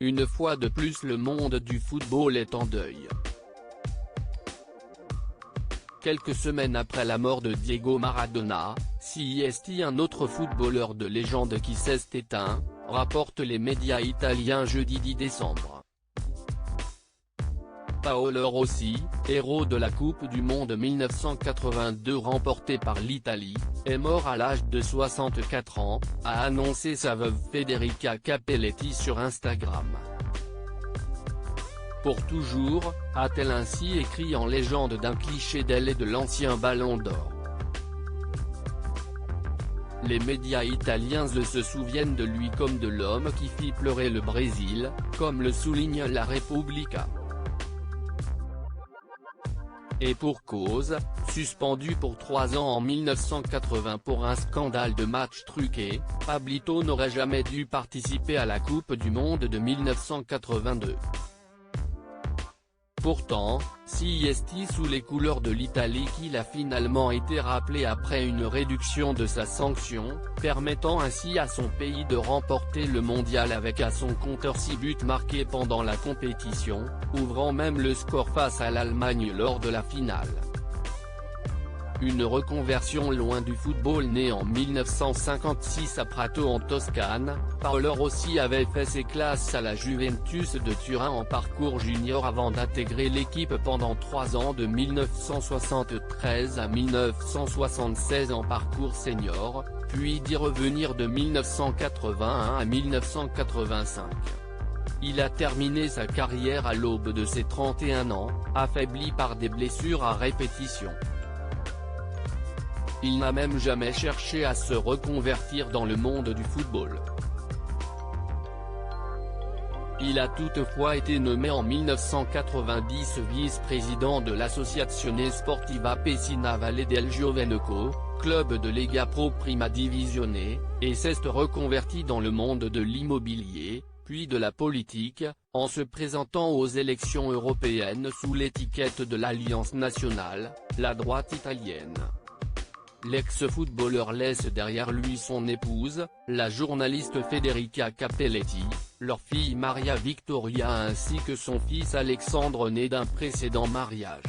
une fois de plus le monde du football est en deuil. Quelques semaines après la mort de Diego Maradona, CIST, un autre footballeur de légende qui s'est éteint, rapportent les médias italiens jeudi 10 décembre. Paolo Rossi, héros de la Coupe du Monde 1982 remportée par l'Italie, est mort à l'âge de 64 ans, a annoncé sa veuve Federica Cappelletti sur Instagram. Pour toujours, a-t-elle ainsi écrit en légende d'un cliché d'elle et de l'ancien Ballon d'Or. Les médias italiens se souviennent de lui comme de l'homme qui fit pleurer le Brésil, comme le souligne la Repubblica. Et pour cause, suspendu pour 3 ans en 1980 pour un scandale de match truqué, Pablito n'aurait jamais dû participer à la Coupe du Monde de 1982. Pourtant, CIST sous les couleurs de l'Italie qu'il a finalement été rappelé après une réduction de sa sanction, permettant ainsi à son pays de remporter le mondial avec à son compteur 6 buts marqués pendant la compétition, ouvrant même le score face à l'Allemagne lors de la finale. Une reconversion loin du football née en 1956 à Prato en Toscane, Paolo Rossi avait fait ses classes à la Juventus de Turin en parcours junior avant d'intégrer l'équipe pendant 3 ans de 1973 à 1976 en parcours senior, puis d'y revenir de 1981 à 1985. Il a terminé sa carrière à l'aube de ses 31 ans, affaibli par des blessures à répétition. Il n'a même jamais cherché à se reconvertir dans le monde du football. Il a toutefois été nommé en 1990 vice-président de l'Associazione Sportiva Pessina Valle del Giovenco, club de Lega Pro Prima Divisione, et s'est reconverti dans le monde de l'immobilier, puis de la politique, en se présentant aux élections européennes sous l'étiquette de l'Alliance nationale, la droite italienne. L'ex-footballeur laisse derrière lui son épouse, la journaliste Federica Cappelletti, leur fille Maria Victoria ainsi que son fils Alexandre né d'un précédent mariage.